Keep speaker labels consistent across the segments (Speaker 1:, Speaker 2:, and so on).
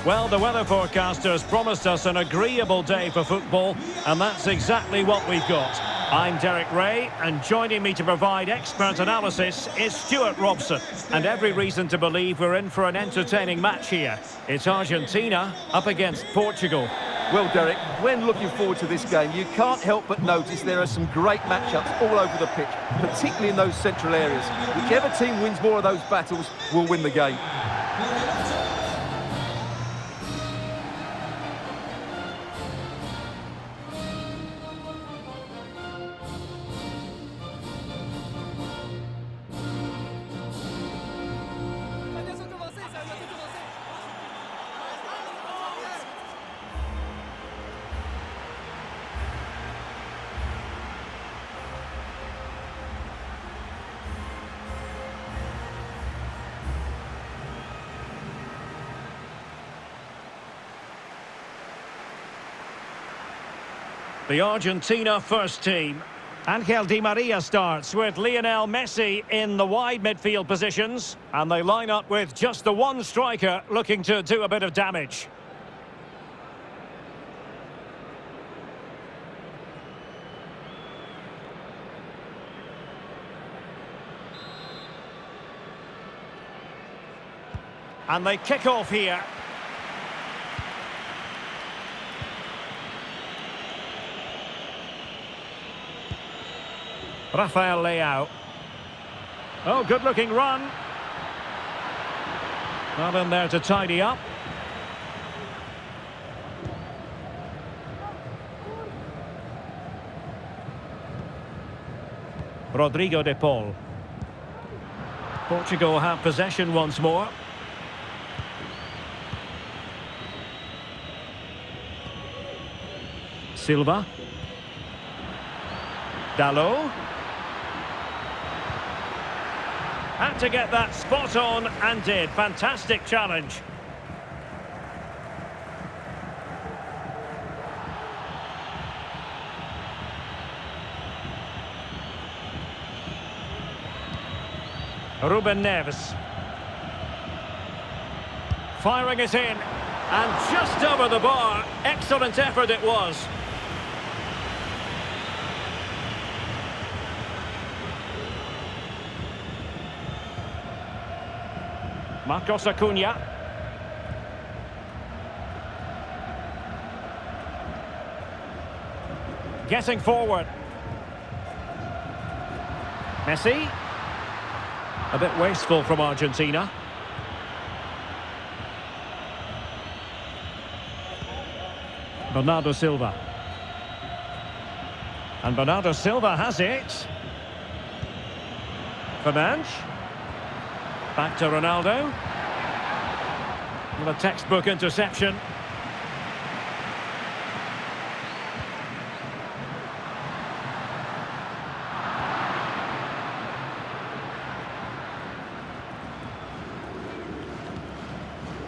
Speaker 1: Well, the weather forecasters promised us an agreeable day for football, and that's exactly what we've got. I'm Derek Ray, and joining me to provide expert analysis is Stuart Robson. And every reason to believe we're in for an entertaining match here. It's Argentina up against Portugal.
Speaker 2: Well, Derek, when looking forward to this game, you can't help but notice there are some great matchups all over the pitch, particularly in those central areas. Whichever team wins more of those battles will win the game.
Speaker 1: The Argentina first team. Angel Di Maria starts with Lionel Messi in the wide midfield positions. And they line up with just the one striker looking to do a bit of damage. And they kick off here. Rafael Leao. Oh, good-looking run. Not in there to tidy up. Rodrigo de Paul. Portugal have possession once more. Silva. Dalot. Had to get that spot on and did. Fantastic challenge. Ruben Neves. Firing it in. And just over the bar. Excellent effort it was. Marcos Acuna. Getting forward. Messi. A bit wasteful from Argentina. Bernardo Silva. And Bernardo Silva has it. Fernandes. Back to Ronaldo. With a textbook interception.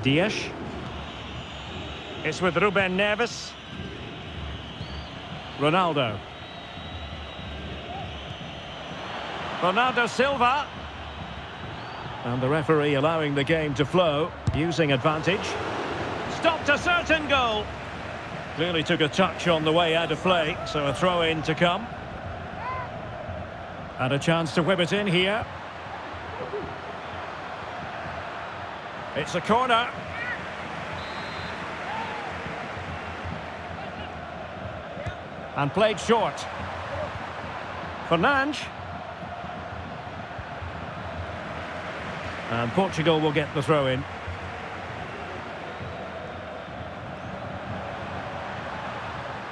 Speaker 1: Diaz. It's with Ruben Neves. Ronaldo. Bernardo Silva. And the referee allowing the game to flow, using advantage. Stopped a certain goal. Clearly took a touch on the way out of play, so a throw-in to come. And a chance to whip it in here. It's a corner. And played short. Fernandes. And Portugal will get the throw-in.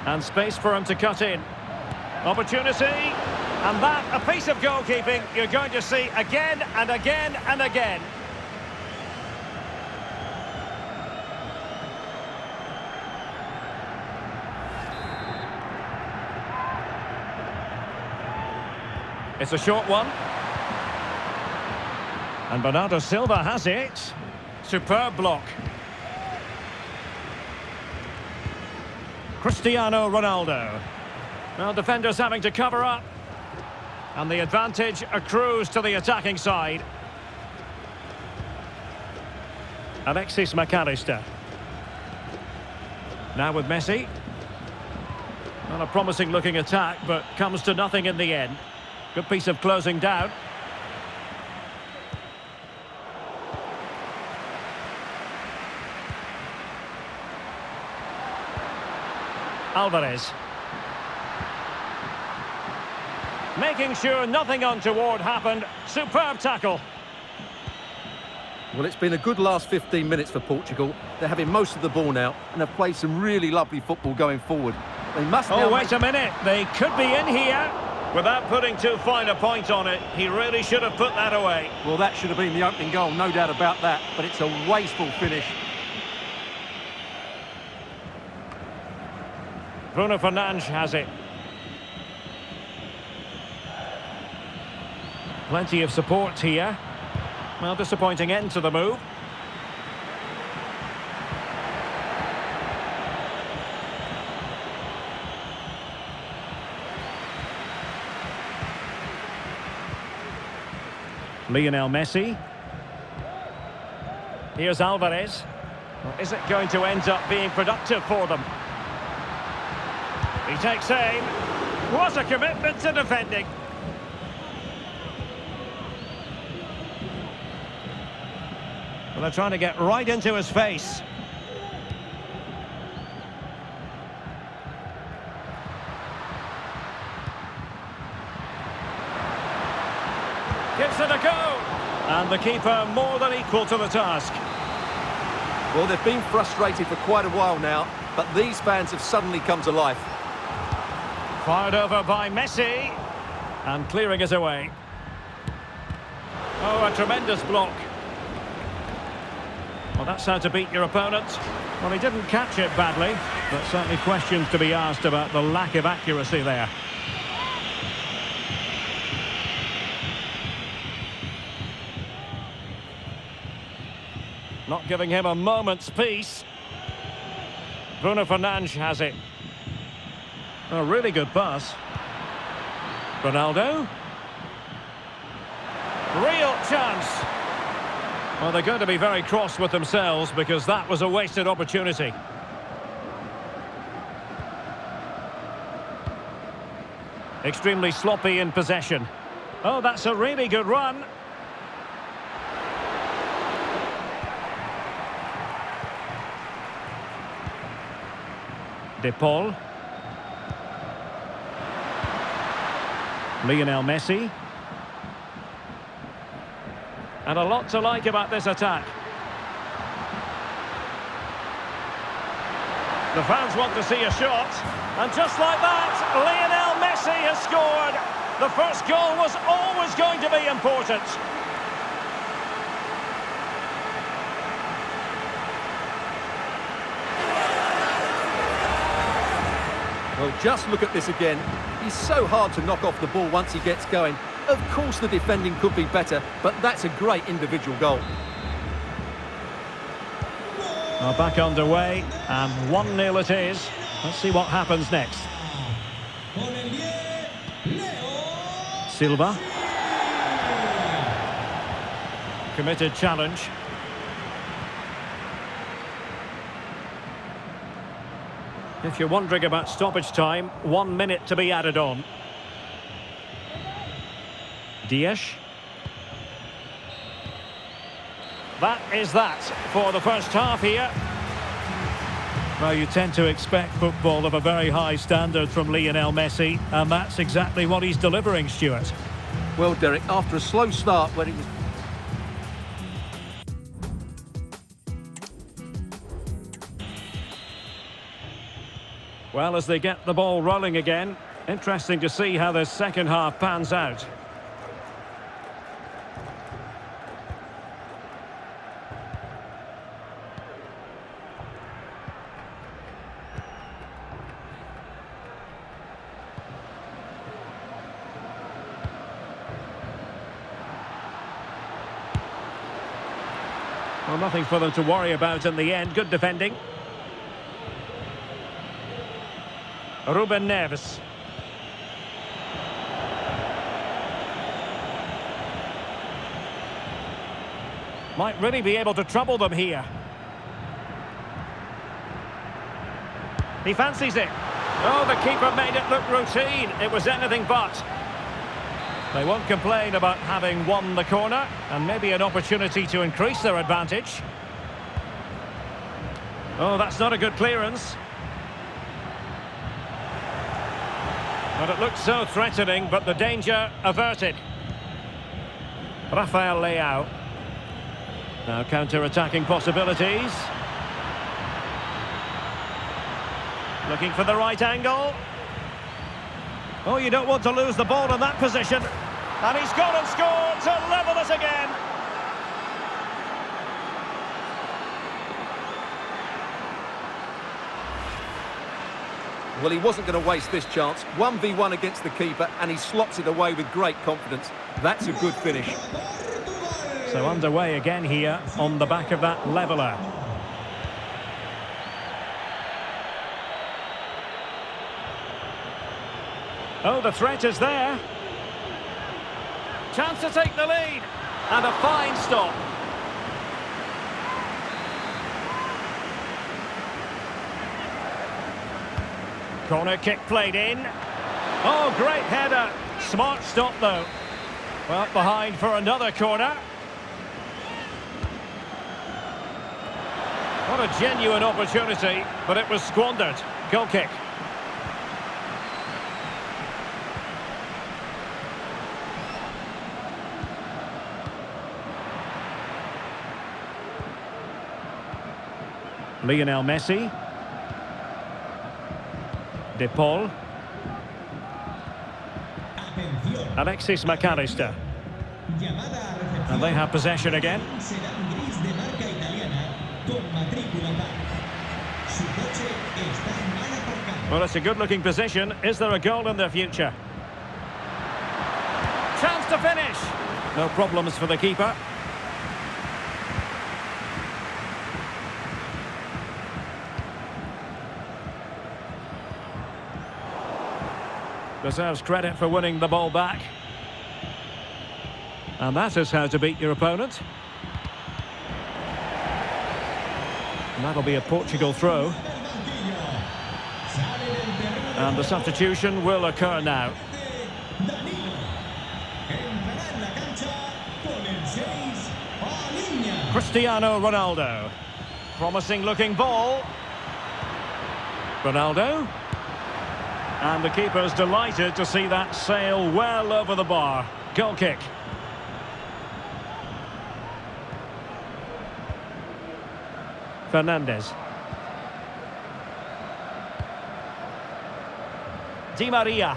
Speaker 1: And space for him to cut in. Opportunity. And that, a piece of goalkeeping you're going to see again and again and again. It's a short one. And Bernardo Silva has it. Superb block. Cristiano Ronaldo. Well, defenders having to cover up. And the advantage accrues to the attacking side. Alexis McAllister. Now with Messi. Not a promising looking attack, but comes to nothing in the end. Good piece of closing down. Alvarez. Making sure nothing untoward happened. Superb tackle.
Speaker 2: Well, it's been a good last 15 minutes for Portugal. They're having most of the ball now and have played some really lovely football going forward. They must now...
Speaker 1: Oh, wait a minute. They could be in here. Without putting too fine a point on it, he really should have put that away.
Speaker 2: Well, that should have been the opening goal, no doubt about that. But it's a wasteful finish.
Speaker 1: Bruno Fernandes has it. Plenty of support here. Well, disappointing end to the move. Lionel Messi. Here's Alvarez. Well, is it going to end up being productive for them? He takes aim. What a commitment to defending. Well, they're trying to get right into his face. Gives it a go. And the keeper more than equal to the task.
Speaker 2: Well, they've been frustrated for quite a while now, but these fans have suddenly come to life.
Speaker 1: Fired over by Messi. And clearing it away. Oh, a tremendous block. Well, that's how to beat your opponent. Well, he didn't catch it badly, but certainly questions to be asked about the lack of accuracy there. Not giving him a moment's peace. Bruno Fernandes has it. A really good pass. Ronaldo. Real chance. Well, they're going to be very cross with themselves because that was a wasted opportunity. Extremely sloppy in possession. Oh, that's a really good run. De Paul. Lionel Messi. And a lot to like about this attack. The fans want to see a shot. And just like that, Lionel Messi has scored. The first goal was always going to be important.
Speaker 2: Well, just look at this again. He's so hard to knock off the ball once he gets going. Of course the defending could be better, but that's a great individual goal.
Speaker 1: Well, back underway, and 1-0 it is. Let's see what happens next. Silva. Committed challenge. If you're wondering about stoppage time, 1 minute to be added on. Dias. That is that for the first half here. Well, you tend to expect football of a very high standard from Lionel Messi, and that's exactly what he's delivering, Stuart.
Speaker 2: Well, Derek, after a slow start when he was...
Speaker 1: Well, as they get the ball rolling again, interesting to see how the second half pans out. Well, nothing for them to worry about in the end. Good defending. Ruben Neves. Might really be able to trouble them here. He fancies it. Oh, the keeper made it look routine. It was anything but. They won't complain about having won the corner, and maybe an opportunity to increase their advantage. Oh, that's not a good clearance. But it looked so threatening, but the danger averted. Rafael Leao. Now counter-attacking possibilities. Looking for the right angle. Oh, you don't want to lose the ball in that position. And he's gone and scored to level it again.
Speaker 2: Well, he wasn't going to waste this chance. 1v1 against the keeper, and he slots it away with great confidence. That's a good finish.
Speaker 1: So underway again here on the back of that leveller. Oh, the threat is there. Chance to take the lead. And a fine stop. Corner kick played in. Oh, great header. Smart stop, though. Well, behind for another corner. What a genuine opportunity, but it was squandered. Goal kick. Lionel Messi. De Paul. Alexis McAllister. And they have possession again. Well, it's a good-looking position. Is there a goal in their future? Chance to finish. No problems for the keeper. Deserves credit for winning the ball back. And that is how to beat your opponent. And that'll be a Portugal throw. And the substitution will occur now. Cristiano Ronaldo. Promising looking ball. Ronaldo. And the keeper's delighted to see that sail well over the bar. Goal kick. Fernandes. Di Maria.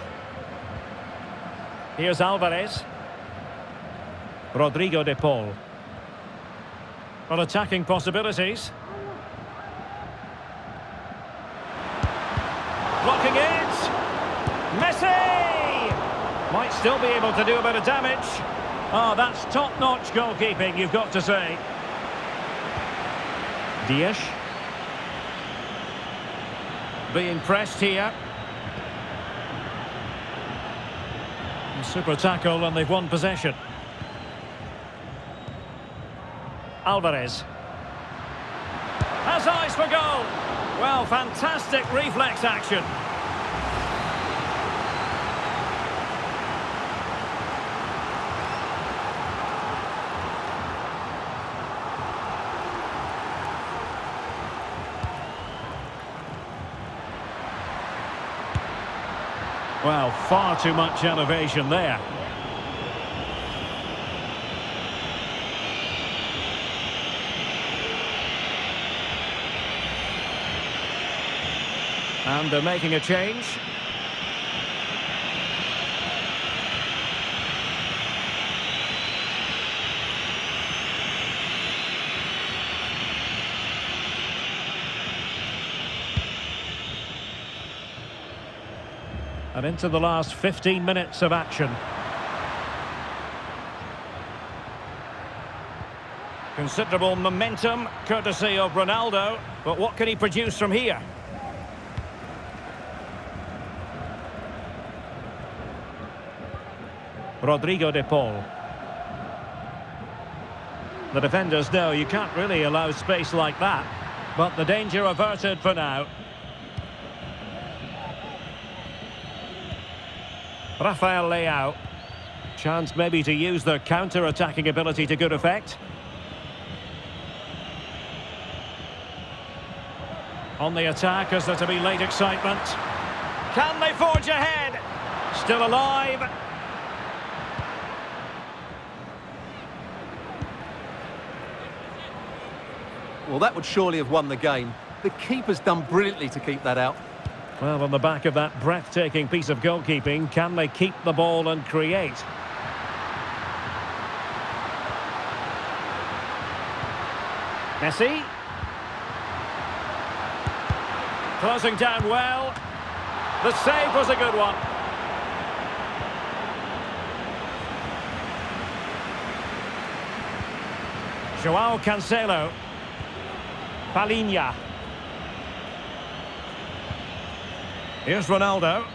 Speaker 1: Here's Alvarez. Rodrigo de Paul. Well, attacking possibilities. Blocking it. Messi! Might still be able to do a bit of damage. Oh, that's top-notch goalkeeping, you've got to say. Dias. Being pressed here. Super tackle and they've won possession. Alvarez. Has eyes for goal. Well, fantastic reflex action. Well, far too much elevation there. And they're making a change. And into the last 15 minutes of action. Considerable momentum, courtesy of Ronaldo. But what can he produce from here? Rodrigo de Paul. The defenders know you can't really allow space like that. But the danger averted for now. Rafael Leao. Chance maybe to use their counter-attacking ability to good effect. On the attack, is there to be late excitement? Can they forge ahead? Still alive.
Speaker 2: Well, that would surely have won the game. The keeper's done brilliantly to keep that out.
Speaker 1: Well, on the back of that breathtaking piece of goalkeeping, can they keep the ball and create? Messi. Closing down well. The save was a good one. Joao Cancelo. Palinha. Here's Ronaldo.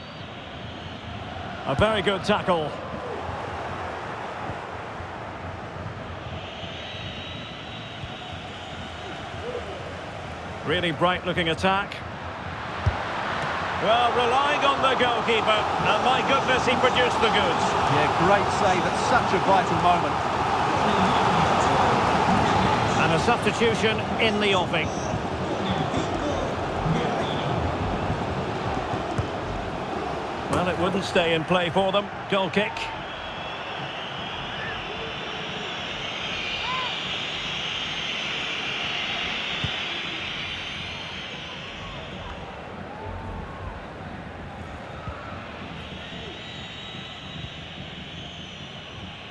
Speaker 1: A very good tackle. Really bright-looking attack. Well, relying on the goalkeeper, and my goodness, he produced the goods.
Speaker 2: Yeah, great save at such a vital moment.
Speaker 1: And a substitution in the offing. Well, it wouldn't stay in play for them. Goal kick.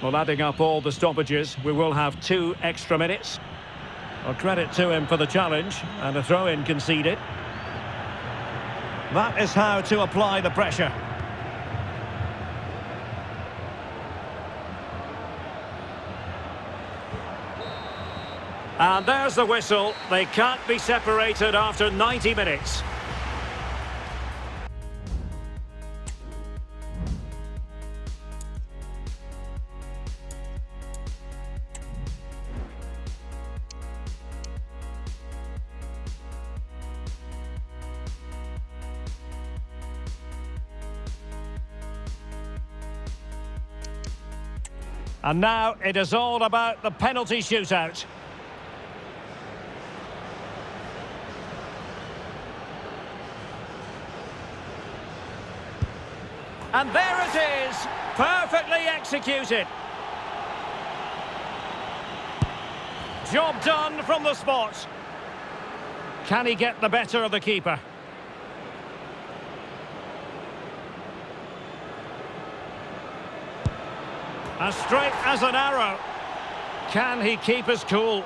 Speaker 1: Well, adding up all the stoppages, we will have 2 extra minutes. Well, credit to him for the challenge, and a throw-in conceded. That is how to apply the pressure. And there's the whistle. They can't be separated after 90 minutes. And now it is all about the penalty shootout. And there it is, perfectly executed. Job done from the spot. Can he get the better of the keeper? As straight as an arrow. Can he keep his cool?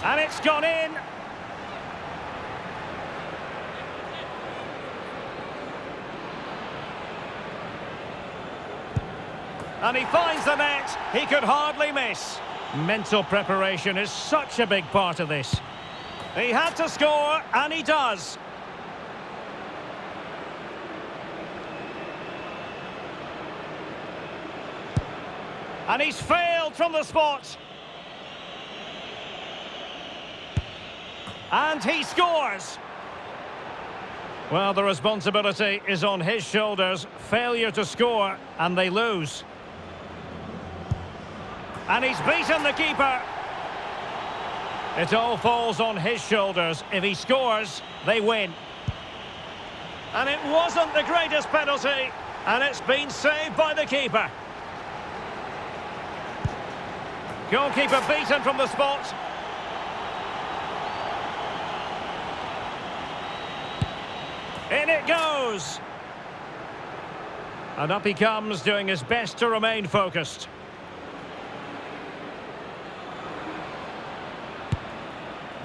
Speaker 1: And it's gone in. And he finds the net. He could hardly miss. Mental preparation is such a big part of this. He had to score, and he does. And he's failed from the spot. And he scores. Well, the responsibility is on his shoulders. Failure to score, and they lose. And he's beaten the keeper. It all falls on his shoulders. If he scores, they win. And it wasn't the greatest penalty, and it's been saved by the keeper. Goalkeeper beaten from the spot. In it goes. And up he comes, doing his best to remain focused.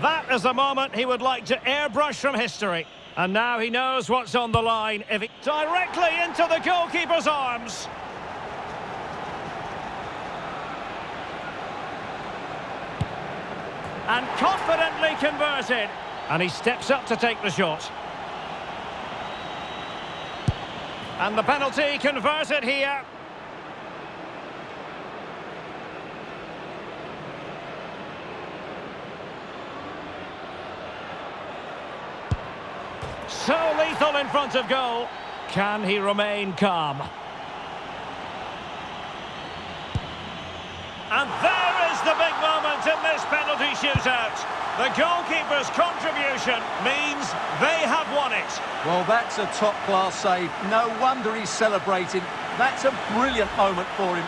Speaker 1: That is a moment he would like to airbrush from history. And now he knows what's on the line. If he directly into the goalkeeper's arms. And confidently converted. And he steps up to take the shot. And the penalty converted here. So lethal in front of goal. Can he remain calm? And there is the big moment in this penalty shootout. The goalkeeper's contribution means they have won it.
Speaker 2: Well, that's a top-class save. No wonder he's celebrating. That's a brilliant moment for him.